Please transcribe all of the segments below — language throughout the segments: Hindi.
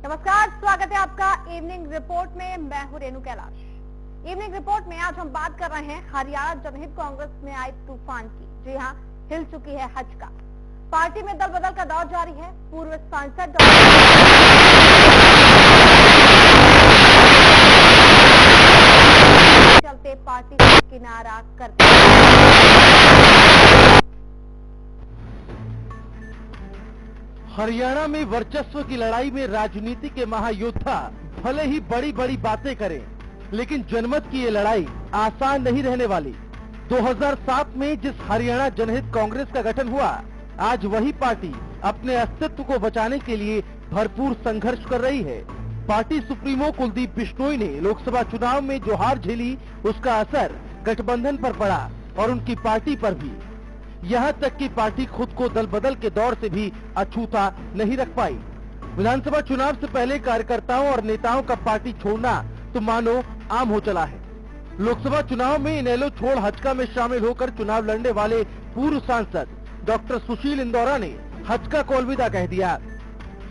नमस्कार, स्वागत है आपका इवनिंग रिपोर्ट में। मैं हूं रेणु कैलाश। इवनिंग रिपोर्ट में आज हम बात कर रहे हैं हरियाणा जनहित कांग्रेस में आए तूफान की। जी हां, हिल चुकी है हचका। पार्टी में दल बदल का दौर जारी है। पूर्व सांसद चलते पार्टी से किनारा करते हरियाणा में वर्चस्व की लड़ाई में राजनीति के महायोद्धा भले ही बड़ी बड़ी बातें करें, लेकिन जनमत की ये लड़ाई आसान नहीं रहने वाली। 2007 में जिस हरियाणा जनहित कांग्रेस का गठन हुआ, आज वही पार्टी अपने अस्तित्व को बचाने के लिए भरपूर संघर्ष कर रही है। पार्टी सुप्रीमो कुलदीप बिश्नोई ने लोकसभा चुनाव में जो हार झेली, उसका असर गठबंधन पर पड़ा और उनकी पार्टी पर भी। यहाँ तक कि पार्टी खुद को दल बदल के दौर से भी अछूता नहीं रख पाई। विधानसभा चुनाव से पहले कार्यकर्ताओं और नेताओं का पार्टी छोड़ना तो मानो आम हो चला है। लोकसभा चुनाव में इनेलो छोड़ हचका में शामिल होकर चुनाव लड़ने वाले पूर्व सांसद डॉक्टर सुशील इंदौरा ने हचका को अलविदा कह दिया।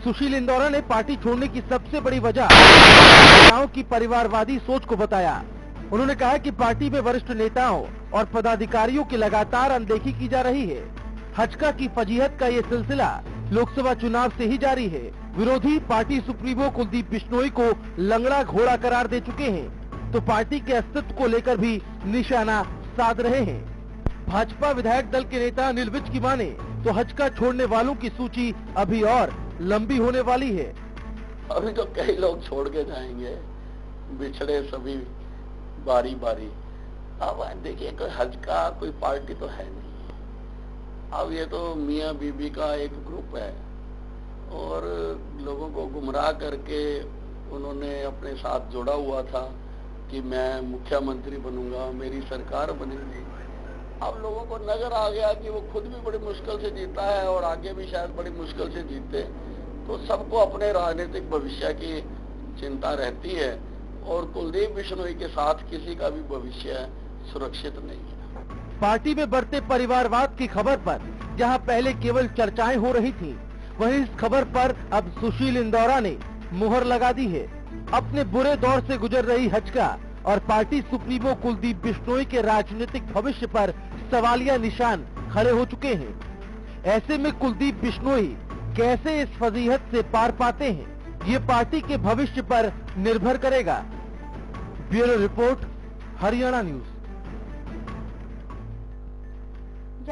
सुशील इंदौरा ने पार्टी छोड़ने की सबसे बड़ी वजह नेताओं की परिवारवादी सोच को बताया। उन्होंने कहा कि पार्टी में वरिष्ठ नेताओं और पदाधिकारियों की लगातार अनदेखी की जा रही है। हचका की फजीहत का ये सिलसिला लोकसभा चुनाव से ही जारी है। विरोधी पार्टी सुप्रीमो कुलदीप बिश्नोई को लंगड़ा घोड़ा करार दे चुके हैं, तो पार्टी के अस्तित्व को लेकर भी निशाना साध रहे हैं। भाजपा विधायक दल के नेता अनिल विज की माने तो हचका छोड़ने वालों की सूची अभी और लंबी होने वाली है। अभी तो कई लोग छोड़ के जाएंगे, बिछड़े सभी बारी बारी। अब देखिए, कोई हचका कोई पार्टी तो है नहीं। अब ये तो मियाँ बीबी का एक ग्रुप है और लोगों को गुमराह करके उन्होंने अपने साथ जोड़ा हुआ था कि मैं मुख्यमंत्री बनूंगा, मेरी सरकार बनेगी। अब लोगों को नजर आ गया कि वो खुद भी बड़ी मुश्किल से जीता है और आगे भी शायद बड़ी मुश्किल से जीते, तो सबको अपने राजनीतिक भविष्य की चिंता रहती है और कुलदीप बिश्नोई के साथ किसी का भी भविष्य सुरक्षित नहीं है। पार्टी में बढ़ते परिवारवाद की खबर पर जहां पहले केवल चर्चाएं हो रही थीं, वहीं इस खबर पर अब सुशील इंदौरा ने मुहर लगा दी है। अपने बुरे दौर से गुजर रही हचका और पार्टी सुप्रीमो कुलदीप बिश्नोई के राजनीतिक भविष्य पर सवालिया निशान खड़े हो चुके हैं। ऐसे में कुलदीप बिश्नोई कैसे इस फजीहत से पार पाते हैं, ये पार्टी के भविष्य पर निर्भर करेगा। Bureau report, Haryana news.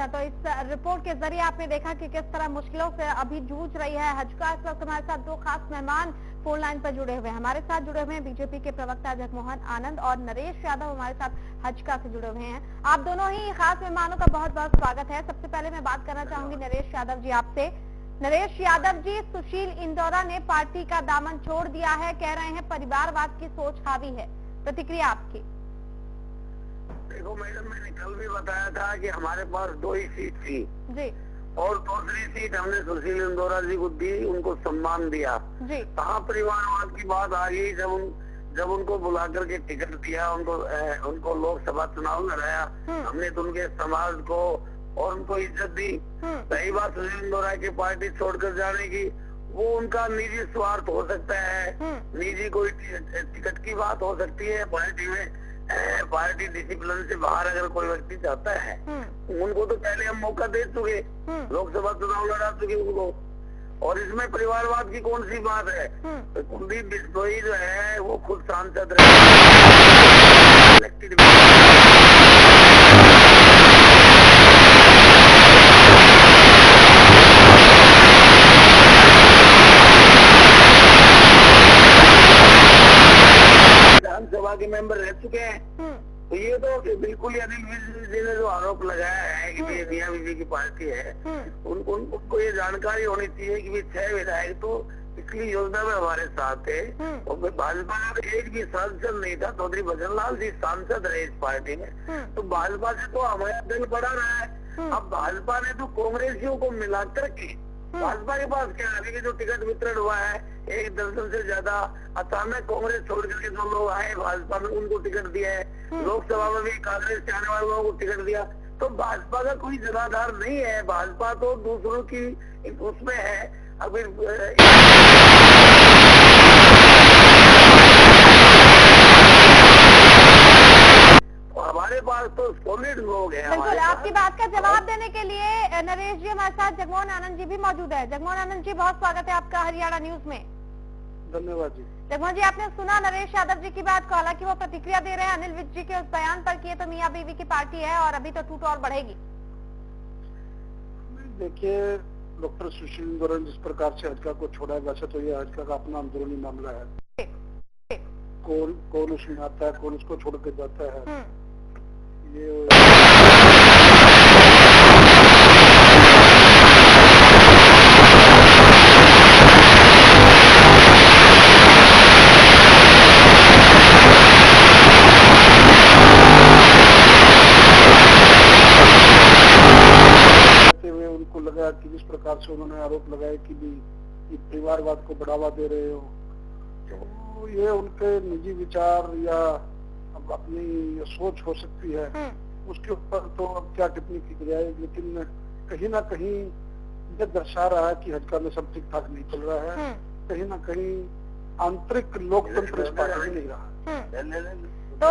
तो इस रिपोर्ट के जरिए आपने देखा कि किस तरह मुश्किलों से अभी जूझ रही है हचका। इस वक्त हमारे साथ दो खास मेहमान फोन लाइन पर जुड़े हुए हैं। हमारे साथ जुड़े हुए हैं बीजेपी के प्रवक्ता जगमोहन आनंद और नरेश यादव हमारे साथ हचका से जुड़े हुए हैं। आप दोनों ही खास मेहमानों का बहुत बहुत स्वागत है। सबसे पहले मैं बात करना चाहूंगी नरेश यादव जी आपसे। नरेश यादव जी, सुशील इंदौरा ने पार्टी का दामन छोड़ दिया है, कह रहे हैं परिवारवाद की सोच हावी है, प्रतिक्रिया आपकी? देखो मैडम, मैंने कल भी बताया था कि हमारे पास 2 ही सीट थी जी, और दूसरी सीट हमने सुशील इंदौरा जी को दी, उनको सम्मान दिया जी। कहाँ परिवारवाद की बात आ गई जब उनको बुला करके टिकट दिया, उनको लोकसभा चुनाव लड़ाया, हमने तो उनके समाज को और उनको इज्जत दी। सही बात सुशील इंदौरा की पार्टी छोड़कर जाने की, वो उनका निजी स्वार्थ हो सकता है, निजी कोई टिकट की बात हो सकती है। पार्टी में पार्टी डिसिप्लिन से बाहर अगर कोई व्यक्ति चाहता है, उनको तो पहले हम मौका दे चुके, लोकसभा चुनाव लड़ा चुके उनको, और इसमें परिवारवाद की कौन सी बात है? तो कुलदीप बिश्नोई जो है वो खुद सांसद विधानसभा के मेंबर रह चुके हैं। तो ये तो बिल्कुल ही अनिल विज जी ने जो आरोप लगाया है कि ये मियाँ बीबी की पार्टी है, उनको ये जानकारी होनी चाहिए कि 6 विधायक तो पिछली योजना में हमारे साथ थे और भाजपा में एक भी सांसद नहीं था। चौधरी भजन लाल जी सांसद रहे इस पार्टी में, तो भाजपा से तो हमारा दल बढ़ा रहा है। अब भाजपा ने तो कांग्रेसियों को मिलाकर के, भाजपा के पास क्या है कि जो टिकट वितरण हुआ है 1 दर्जन से ज्यादा, अचानक कांग्रेस छोड़ करके जो लोग आए भाजपा में उनको टिकट दिया है। लोकसभा में भी कांग्रेस से आने वाले लोगों को टिकट दिया। तो भाजपा का कोई जनाधार नहीं है। भाजपा तो दूसरों की उसमें है। अभी हमारे पास तो सॉलिड लोग हैं। बिल्कुल, आपकी बात का जवाब देने के लिए नरेश जी हमारे साथ जगमोहन आनंद जी भी मौजूद है। जगमोहन आनंद जी, बहुत स्वागत है आपका हरियाणा न्यूज में। धन्यवाद जी। जगमोहन जी, आपने सुना नरेश यादव जी की बात को, हालांकि वो प्रतिक्रिया दे रहे हैं अनिल विज जी के उस बयान पर कि ये तो मियां बीवी की पार्टी है और अभी तो टूट और बढ़ेगी। देखिए, डॉक्टर सुशील इंदौर जिस प्रकार से हजका को छोड़ा है, वैसे तो ये हजका का अपना अंदरूनी मामला है। कौन उसमें आता है, कौन उसको छोड़ के जाता है, ये उनको लगा कि जिस प्रकार से उन्होंने आरोप लगाया कि भी परिवारवाद को बढ़ावा दे रहे हो, तो ये उनके निजी विचार या अपनी सोच हो सकती है। उसके ऊपर तो अब क्या टिप्पणी की जाए, लेकिन कहीं ना कहीं ये दर्शा रहा है कि हजका में सब ठीक ठाक नहीं चल रहा है। कहीं ना कहीं आंतरिक लोकतंत्र इस पार्टी में नहीं रहा। तो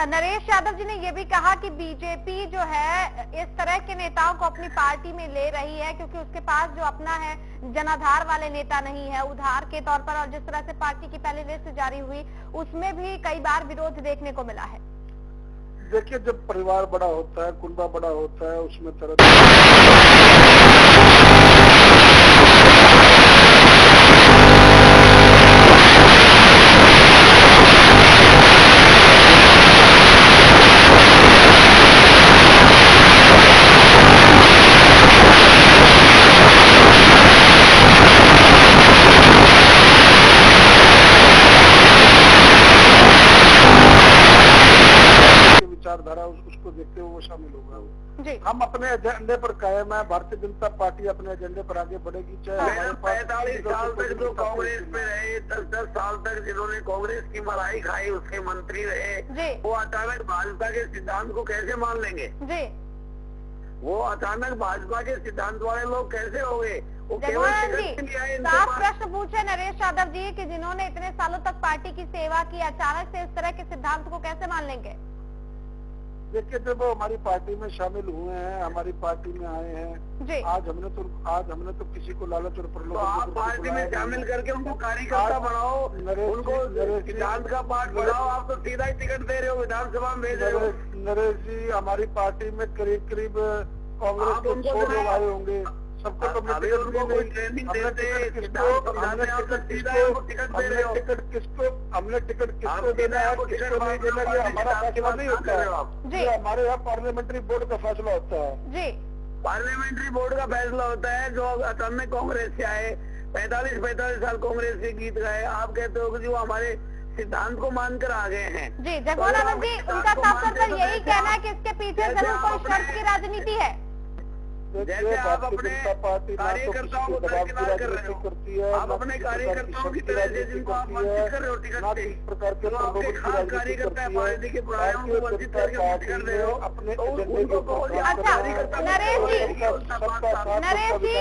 नरेश यादव जी ने ये भी कहा कि बीजेपी जो है इस तरह के नेताओं को अपनी पार्टी में ले रही है क्योंकि उसके पास जो अपना है जनाधार वाले नेता नहीं है, उधार के तौर पर। और जिस तरह से पार्टी की पहली लिस्ट जारी हुई उसमें भी कई बार विरोध देखने को मिला है। देखिए, जब परिवार बड़ा होता है, कुनबा बड़ा होता है, उसमें तरह विचारधारा उसको देखते हुए वो शामिल होगा। हम अपने एजेंडे पर कायम है। भारतीय जनता पार्टी अपने एजेंडे पर आगे बढ़ेगी। चाहे हमारे 45 साल तक जो कांग्रेस में रहे, 10-10 साल तक जिन्होंने कांग्रेस की मलाई खाई, उसके मंत्री रहे, वो अचानक भाजपा के सिद्धांत को कैसे मान लेंगे? वो अचानक भाजपा के सिद्धांत वाले लोग कैसे हो गए? वो केवल साफ प्रश्न पूछे नरेश यादव जी कि जिन्होंने इतने सालों तक पार्टी की सेवा की, अचानक से इस तरह के सिद्धांत को कैसे मान लेंगे? देखिए, जब वो हमारी पार्टी में शामिल हुए हैं, हमारी पार्टी में आए हैं, आज हमने तो किसी को लालच और प्रलोभन, तो आप पार्टी में शामिल करके उनको कार्यकर्ता बनाओ, उनको सिद्धांत का पाठ बनाओ। आप तो सीधा ही टिकट दे रहे हो, विधानसभा में भेज रहे हो। नरेश जी, हमारी पार्टी में करीब करीब कांग्रेस के 100 लोग आए होंगे। सबको तो ट्रेनिंग देते, हमने टिकट किसको देना है, किसको नहीं देना, ये हमारा फैसला नहीं होता है। ये हमारे यहाँ पार्लियामेंट्री बोर्ड का फैसला होता है। पार्लियामेंट्री बोर्ड का फैसला होता है। जो अचानक कांग्रेस से आए, 45 साल कांग्रेस के गीत गाए, आप कहते हो कि वो हमारे सिद्धांत को मानकर आ गए हैं। जी, जगमोहन आनंद जी, उनका साफ तौर पर यही कहना है कि इसके पीछे जरूर कोई शर्त की राजनीति है। जैसे आप अपने कार्यकर्ताओं को दरकिनार कर रहे हो, आप अपने कार्यकर्ताओं की तरह से जिनको आप वंचित कर रहे हो टिकट से, जो आपके खास कार्यकर्ता है पार्टी के प्राणायाम को वंचित करके वोट कर रहे हो, तो उनको कहो। अच्छा, नरेश जी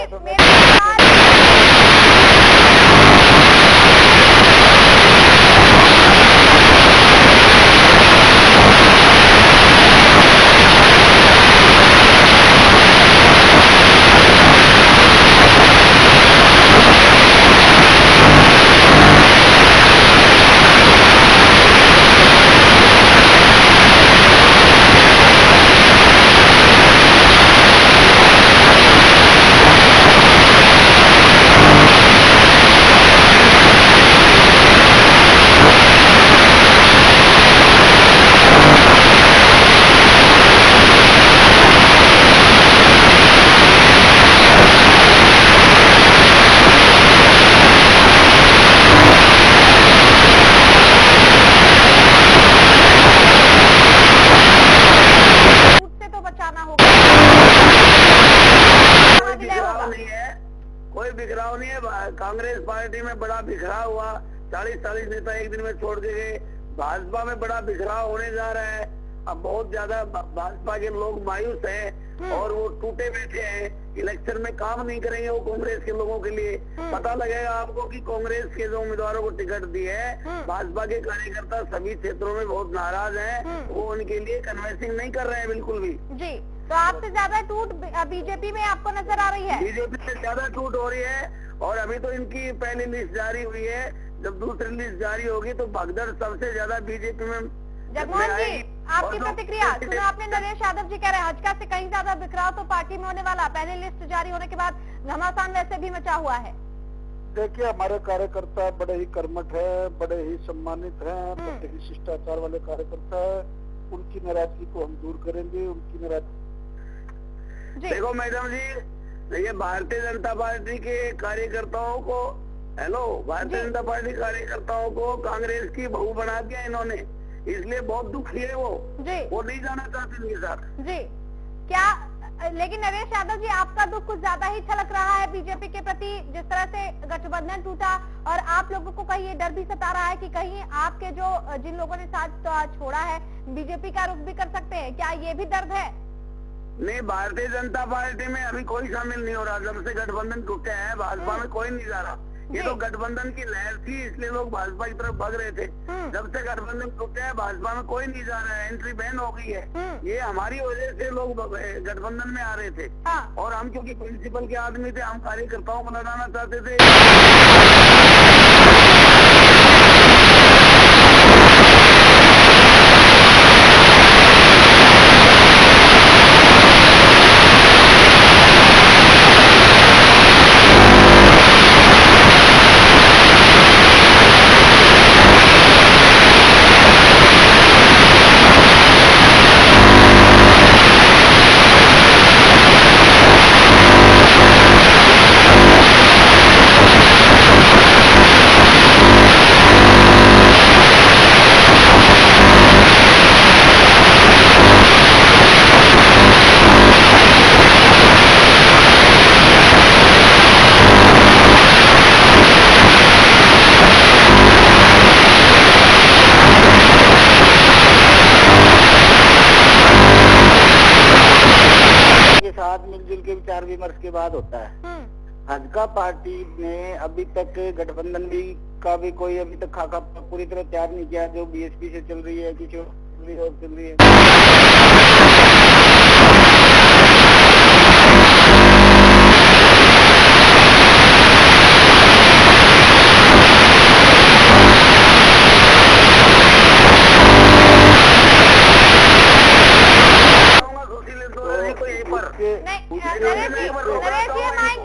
कोई बिखराव नहीं है। कांग्रेस पार्टी में बड़ा बिखराव हुआ, 40 नेता एक दिन में छोड़ के गए। भाजपा में बड़ा बिखराव होने जा रहा है। अब बहुत ज्यादा भाजपा के लोग मायूस हैं और वो टूटे बैठे हैं। इलेक्शन में काम नहीं करेंगे वो कांग्रेस के लोगों के लिए। पता लगेगा आपको कि कांग्रेस के जो उम्मीदवारों को टिकट दी है, भाजपा के कार्यकर्ता सभी क्षेत्रों में बहुत नाराज हैं। वो उनके लिए कन्विंसिंग नहीं कर रहे हैं बिल्कुल भी। जी, तो आपसे ज्यादा टूट बीजेपी में आपको नजर आ रही है? बीजेपी से ज्यादा टूट हो रही है और अभी तो इनकी पहली लिस्ट जारी हुई है। जब दूसरी लिस्ट जारी होगी तो भगदड़ सबसे ज्यादा बीजेपी में। जगमोहन जी, आपकी प्रतिक्रिया सुनो आपने। नरेश यादव जी कह रहे हैं हजका से कहीं ज्यादा बिखराव तो पार्टी में होने वाला। पहले लिस्ट जारी होने के बाद घमासान वैसे भी मचा हुआ है। देखिए, हमारे कार्यकर्ता बड़े ही कर्मठ है, बड़े ही सम्मानित हैं, बड़े ही शिष्टाचार वाले कार्यकर्ता है। उनकी नाराजगी को हम दूर करेंगे। उनकी नाराजगी देखो मैडम जी, ये भारतीय जनता पार्टी के कार्यकर्ताओं को भारतीय जनता पार्टी कार्यकर्ताओं को कांग्रेस की बहू बना दिया इन्होंने, इसलिए बहुत दुखी है वो नहीं जाना चाहते इनके साथ। जी, क्या लेकिन नरेश यादव जी आपका दुख कुछ ज्यादा ही छलक रहा है बीजेपी के प्रति। जिस तरह से गठबंधन टूटा और आप लोगों को कहीं ये डर भी सता रहा है कि कहीं आपके जिन लोगों ने साथ छोड़ा है बीजेपी का रुख भी कर सकते हैं, क्या ये भी दर्द है? नहीं, भारतीय जनता पार्टी में अभी कोई शामिल नहीं हो रहा। जब से गठबंधन टूटे हैं भाजपा में कोई नहीं जा रहा। ये तो गठबंधन की लहर थी, इसलिए लोग भाजपा की तरफ भाग रहे थे। जब से गठबंधन टूटे हैं भाजपा में कोई नहीं जा रहा है, एंट्री बैन हो गई है। ये हमारी वजह से लोग गठबंधन में आ रहे थे। और हम क्योंकि प्रिंसिपल के आदमी थे, हम कार्यकर्ताओं को लड़ाना चाहते थे। मिलजुल के विचार विमर्श के बाद होता है। हजका पार्टी ने अभी तक गठबंधन का भी कोई अभी तक खाका पूरी तरह तैयार नहीं किया। जो बीएसपी से चल रही है, किसी और चल रही है।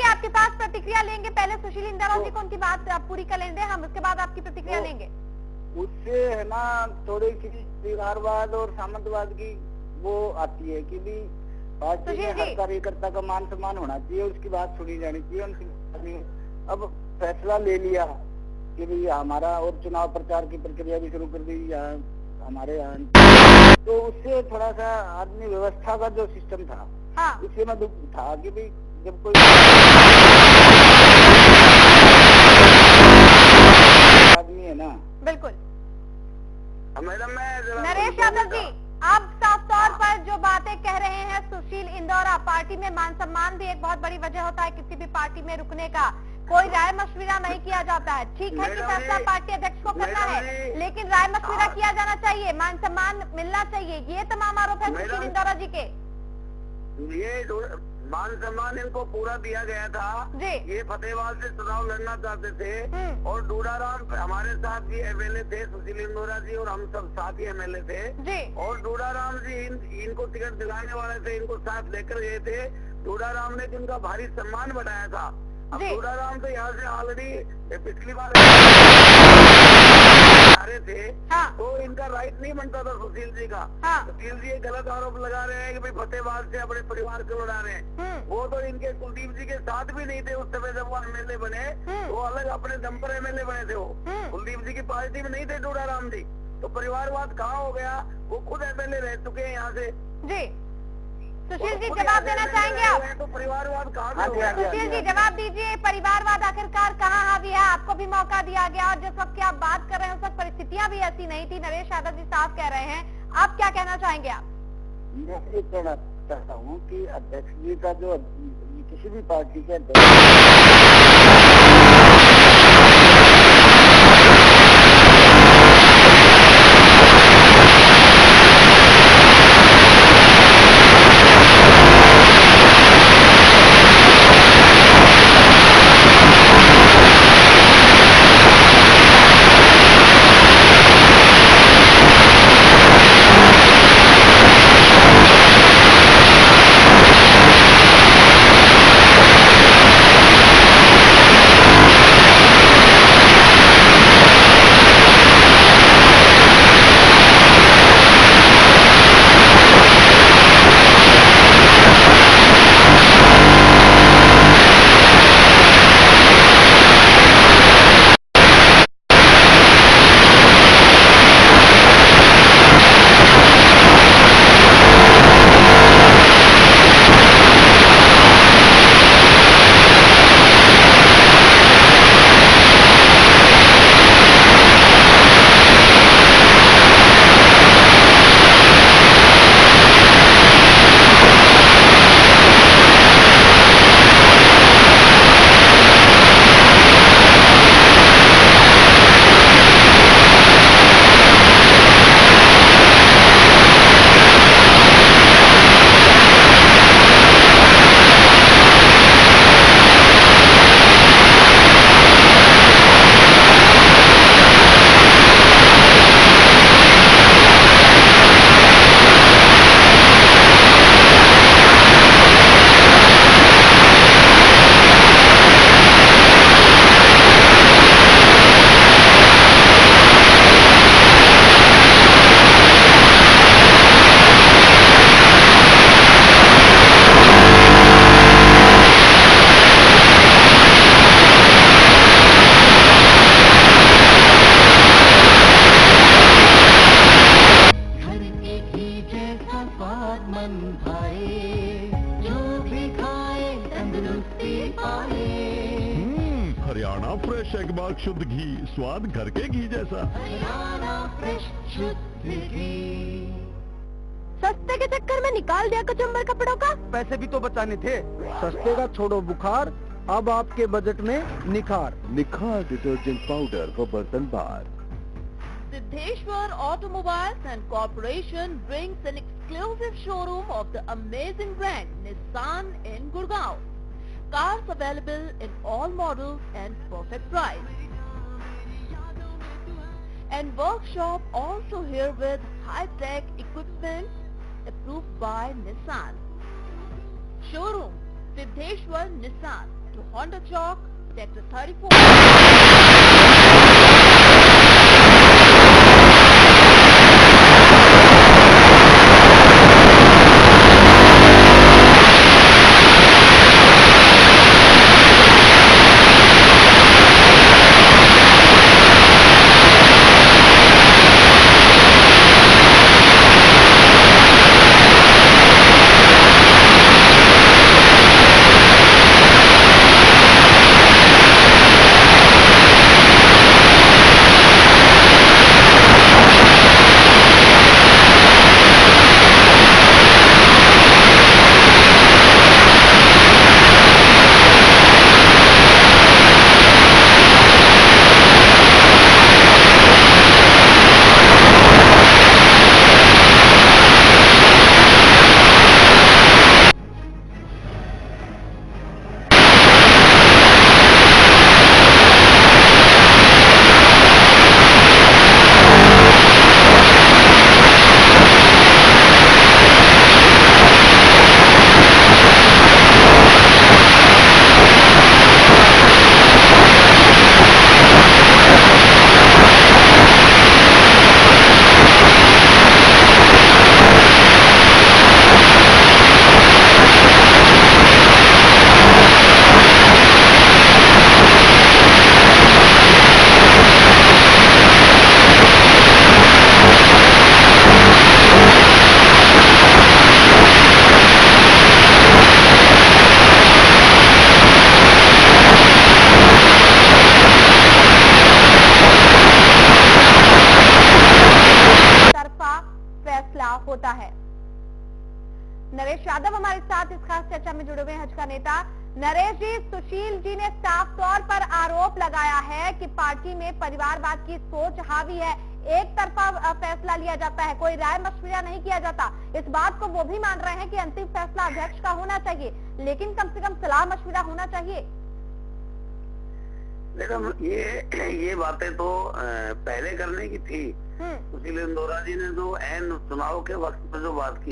आपके पास प्रतिक्रिया लेंगे, पहले सुशील इंदौरा जी को उनकी बात आप पूरी कर लेंगे, हम उसके बाद आपकी प्रतिक्रिया लेंगे। उससे है ना थोड़ी सी परिवारवाद और सामंतवाद की वो आती है कि भी पार्टी में हर कार्यकर्ता का मान सम्मान होना चाहिए, उसकी बात सुनी जानी चाहिए। उनकी अब फैसला ले लिया कि भाई हमारा और चुनाव प्रचार की प्रक्रिया भी शुरू कर दी हमारे यहाँ, तो उससे थोड़ा सा आदमी व्यवस्था का जो सिस्टम था उससे मैं दुख था कि भाई जब कोई आदमी है ना। बिल्कुल मैडम, मैं नरेश यादव जी, आप साफ तौर पर जो बातें कह रहे हैं सुशील इंदौरा, पार्टी में मान सम्मान भी एक बहुत बड़ी वजह होता है किसी भी पार्टी में रुकने का। कोई राय मशविरा नहीं किया जाता है। ठीक है कि फैसला पार्टी अध्यक्ष को करना है, लेकिन राय मशविरा किया जाना चाहिए, मान सम्मान मिलना चाहिए। ये तमाम आरोप है सुशील इंदौरा जी के। ये मान सम्मान इनको पूरा दिया गया था। ये फतेहबाद से चुनाव लड़ना चाहते थे और डूडाराम हमारे साथ भी एमएलए थे, सुशील इंदौरा जी और हम सब साथ ही एमएलए थे। और डूडाराम जी इनको टिकट दिलाने वाले थे, इनको साथ लेकर गए थे। डूडाराम ने जिनका भारी सम्मान बढ़ाया था। अब डूडाराम तो यहाँ से ऑलरेडी पिछली बार रहे थे, तो इनका राइट नहीं बनता था सुशील जी का। सुशील जी गलत आरोप लगा रहे हैं कि भाई फतेहबाद से अपने परिवार को लड़ा रहे हैं। वो तो इनके कुलदीप जी के साथ भी नहीं थे उस समय जब वो एमएलए बने, वो अलग अपने दम पर एमएलए बने थे। वो कुलदीप जी की पार्टी में नहीं थे डूडाराम जी। तो परिवारवाद कहाँ हो गया? वो खुद एमएलए रह चुके हैं यहाँ से। जी सुशील जी जवाब देना चाहेंगे आप? तो परिवारवाद कहाँ? सुशील जी जवाब दीजिए, परिवारवाद आखिरकार कहाँ हावी है? आपको भी मौका दिया गया और जिस वक्त की आप बात कर रहे हैं उस वक्त परिस्थितियां भी ऐसी नहीं थी। नरेश यादव जी साफ कह रहे हैं आप क्या कहना चाहेंगे? आप मैं ये कहना चाहता हूँ कि अध्यक्ष जी का जो किसी भी पार्टी के हरियाणा फ्रेश एगबाग शुद्ध घी, स्वाद घर के घी जैसा। हरियाणा फ्रेश शुद्ध घी। सस्ते के चक्कर में निकाल दिया कचंबर कपड़ों का। पैसे भी तो बचाने थे। सस्ते का छोड़ो बुखार, अब आपके बजट में निखार। निखार डिटर्जेंट पाउडर व बर्तन बार। Siddheshwar Automobiles and Corporation brings an exclusive showroom of the amazing brand Nissan in Gurgaon. Cars available in all models and perfect price. And workshop also here with high-tech equipment approved by Nissan. Showroom Siddheshwar Nissan to Honda Chowk, Sector 34. Naresh Yadav हमारे साथ इस खास चर्चा में जुड़े हुए हैं, हज का नेता। नरेश जी, सुशील जी ने साफ तौर पर आरोप लगाया है कि पार्टी में परिवारवाद की सोच हावी है, एक तरफा फैसला लिया जाता है, कोई राय मशविरा नहीं किया जाता। इस बात को वो भी मान रहे हैं कि अंतिम फैसला अध्यक्ष का होना चाहिए, लेकिन कम से कम सलाह मशविरा होना चाहिए। लेकिन ये बातें तो पहले करने की थी। सुशील इंदौरा जी ने तो एन चुनाव के वक्त में जो बात की,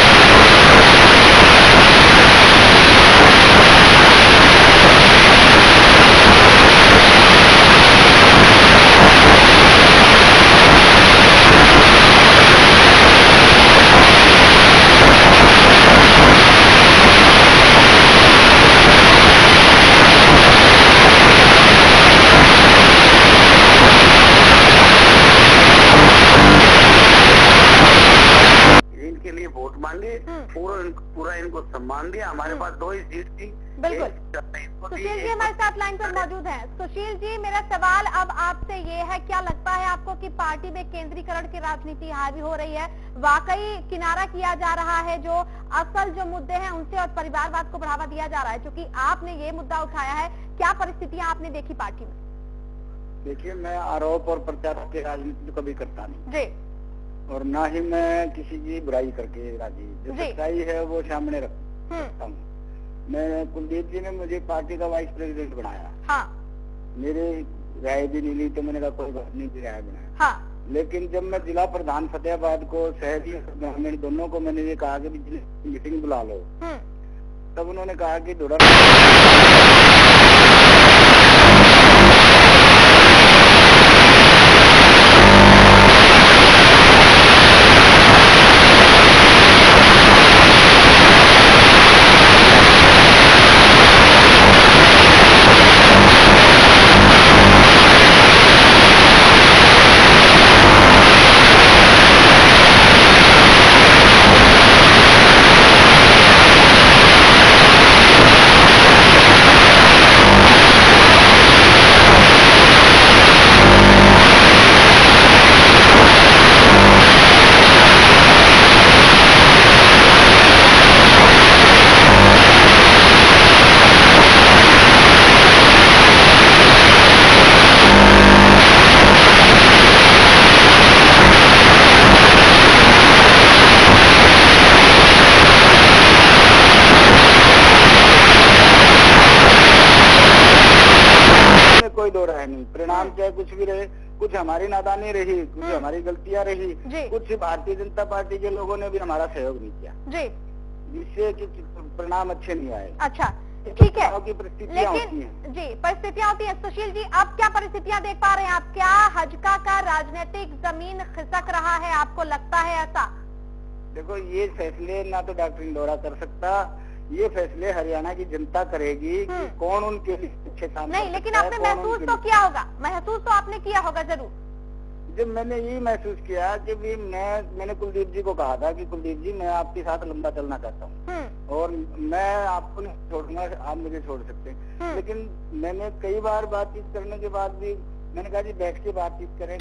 पूरा इनको सम्मान दिया। हमारे पास 2 ही सीट थी। बिल्कुल। सुशील जी हमारे साथ लाइन पर मौजूद हैं। सुशील जी, मेरा सवाल अब आपसे ये है, क्या लगता है आपको कि पार्टी में केंद्रीकरण की राजनीति हावी हो रही है, वाकई किनारा किया जा रहा है जो असल जो मुद्दे हैं उनसे, और परिवारवाद को बढ़ावा दिया जा रहा है? क्योंकि आपने ये मुद्दा उठाया है, क्या परिस्थितियां आपने देखी पार्टी में? देखिए, मैं आरोप और प्रत्यारोप की राजनीति तो कभी करता नहीं जी, और ना ही मैं किसी की बुराई करके राजी। जो सच्चाई है वो सामने रखता हूँ। मैं कुलदीप जी ने मुझे पार्टी का वाइस प्रेसिडेंट बनाया। हाँ। मेरे राय भी नहीं ली तो मैंने कहा कोई बात नहीं, भी राय बनाया। हाँ। लेकिन जब मैं जिला प्रधान फतेहाबाद को, शहरी ग्रामीण दोनों को मैंने ये कहा कि मीटिंग बुला लो, तब उन्होंने कहा कि थोड़ा परिणाम चाहे कुछ भी रहे, कुछ हमारी नादानी रही, कुछ हमारी गलतियां रही, कुछ भारतीय जनता पार्टी के लोगों ने भी हमारा सहयोग नहीं किया, जिससे परिणाम अच्छे नहीं आए। अच्छा, ठीक है, परिस्थितियां होती हैं। जी, परिस्थितियां होती हैं। सुशील जी, अब क्या परिस्थितियां देख पा रहे हैं आप? क्या हजका का राजनीतिक जमीन खिसक रहा है, आपको लगता है ऐसा? देखो, ये फैसले ना तो डॉक्टर इंदौरा कर सकता, ये फैसले हरियाणा की जनता करेगी कि कौन उनके लिए अच्छे काम नहीं, लेकिन आपने महसूस तो किया होगा, महसूस तो आपने किया होगा जरूर। जब मैंने ये महसूस किया कि भी मैंने कुलदीप जी को कहा था कि कुलदीप जी, मैं आपके साथ लंबा चलना चाहता हूँ और मैं आपको नहीं छोड़ूंगा, आप मुझे छोड़ सकते हैं। लेकिन मैंने कई बार बातचीत करने के बाद भी मैंने कहा जी बैठ के बातचीत करें,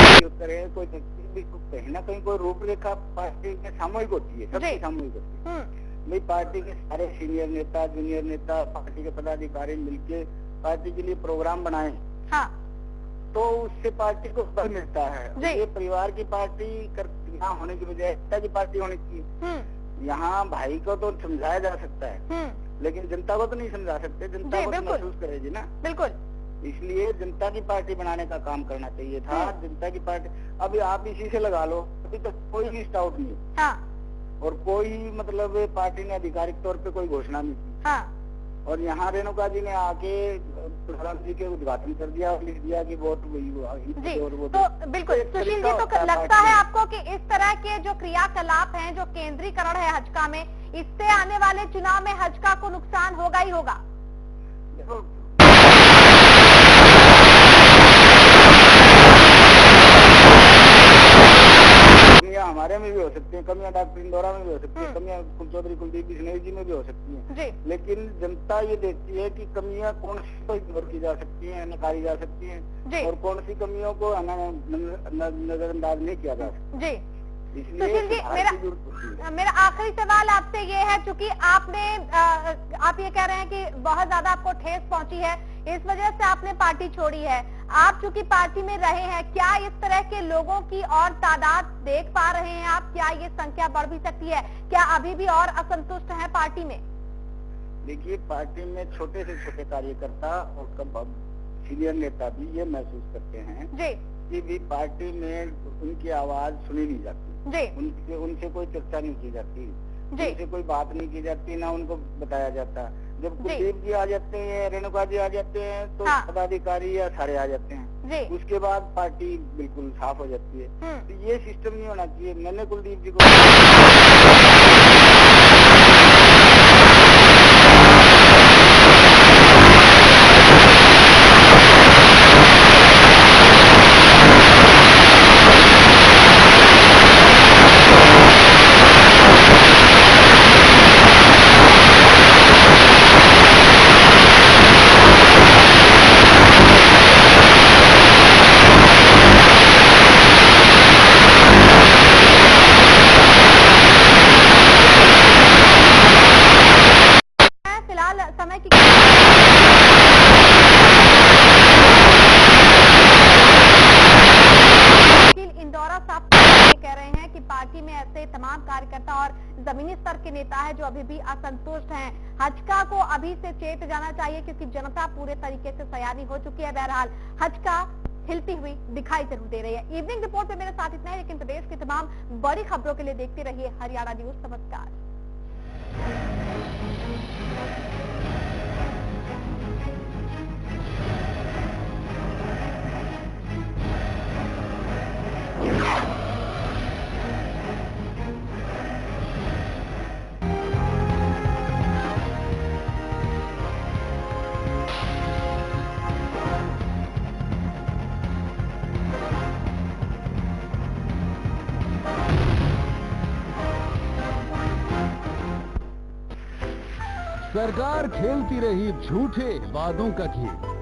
कोई कहीं ना कहीं कोई रूपरेखा पार्टी में सामूहिक होती है, सबकी सामूहिक होती है। भाई, पार्टी के सारे सीनियर नेता, जूनियर नेता, पार्टी के पदाधिकारी मिलके पार्टी के लिए प्रोग्राम बनाए, तो उससे पार्टी को बल मिलता है। ये परिवार की पार्टी यहाँ होने की बजाय एकता की पार्टी होनी चाहिए। यहाँ भाई को तो समझाया जा सकता है, लेकिन जनता को तो नहीं समझा सकते, जनता को महसूस करेगी ना। बिल्कुल। इसलिए जनता की पार्टी बनाने का काम करना चाहिए था। जनता की पार्टी, अभी आप इसी से लगा लो, अभी तक कोई लिस्ट आउट नहीं और कोई मतलब पार्टी ने आधिकारिक तौर पे कोई घोषणा नहीं की। और यहाँ रेणुका जी ने आके प्रधान जी के उद्घाटन कर दिया और लिख दिया कि वोट वही। तो बिल्कुल सुशील जी, तो लगता है आपको कि इस तरह के जो क्रियाकलाप हैं, जो केंद्रीकरण है हजका में, इससे आने वाले चुनाव में हजका को नुकसान होगा ही होगा? हमारे में भी हो सकती है कमियां, डॉक्टर इंदौरा में भी हो सकती है कमियां, चौधरी कुलदीप बिश्नोई जी में भी हो सकती है, लेकिन जनता ये देखती है कि कमियां कौन सी इग्नोर की जा सकती हैं, नकारी जा सकती हैं और कौन सी कमियों को नजरअंदाज नहीं किया जा सकता। सुशील जी, मेरा आखिरी सवाल आपसे ये है, चूंकि आप ये कह रहे हैं कि बहुत ज्यादा आपको ठेस पहुंची है, इस वजह से आपने पार्टी छोड़ी है। आप चूंकि पार्टी में रहे हैं, क्या इस तरह के लोगों की और तादाद देख पा रहे हैं आप? क्या ये संख्या बढ़ भी सकती है? क्या अभी भी और असंतुष्ट है पार्टी में? देखिए, पार्टी में छोटे से छोटे कार्यकर्ता और सीनियर नेता भी ये महसूस करते हैं जी कि भी पार्टी में उनकी आवाज सुनी नहीं जाती जी, उनसे कोई चर्चा नहीं की जाती जी, उनसे कोई बात नहीं की जाती, ना उनको बताया जाता। जब कुलदीप जी आ जाते हैं, रेणुका जी आ जाते हैं, तो पदाधिकारी या सारे आ जाते हैं जी। उसके बाद पार्टी बिल्कुल साफ हो जाती है। तो ये सिस्टम नहीं होना चाहिए। मैंने कुलदीप जी को समय की इंदौरा साहब कह रहे हैं कि पार्टी में ऐसे तमाम कार्यकर्ता और जमीनी स्तर के नेता है जो अभी भी असंतुष्ट हैं। हजका को अभी से चेत जाना चाहिए, क्योंकि जनता पूरे तरीके से सयानी हो चुकी है। बहरहाल हजका हिलती हुई दिखाई जरूर दे रही है। इवनिंग रिपोर्ट में मेरे साथ इतना है, लेकिन प्रदेश की तमाम बड़ी खबरों के लिए देखते रहिए हरियाणा न्यूज। नमस्कार। सरकार खेलती रही झूठे वादों का खेल।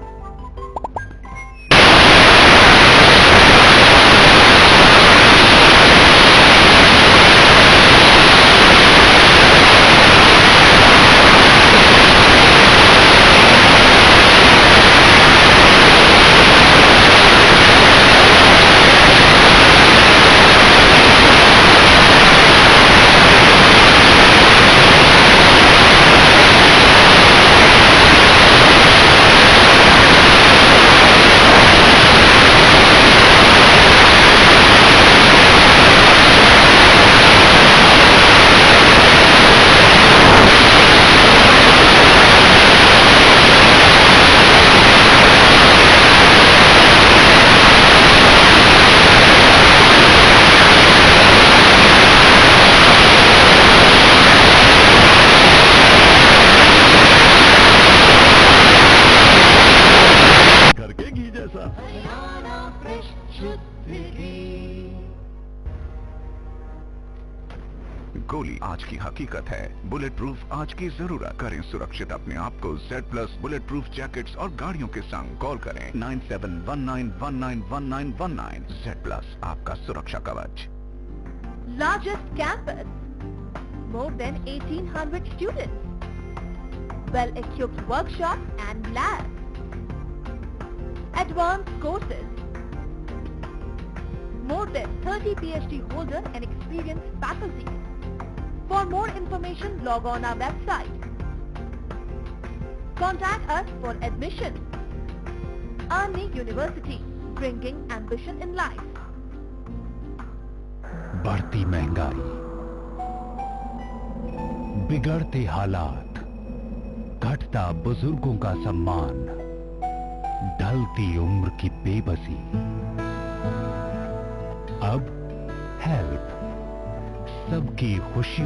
गोली आज की हकीकत है, बुलेट प्रूफ आज की जरूरत। करें सुरक्षित अपने आप को Z+ बुलेट प्रूफ जैकेट्स और गाड़ियों के संग। कॉल करें 9719191919। Z+ आपका सुरक्षा कवच। Largest campus, more than 1800 students, well-equipped workshop and labs, advanced courses, more than 30 PhD holder and experienced faculty. For more information, log on our website. Contact us for admission. Army University, bringing ambition in life. बढ़ती महंगाई, बिगड़ते हालात, घटता बुजुर्गों का सम्मान, ढलती उम्र की बेबसी। अब हेल्प सबकी खुशी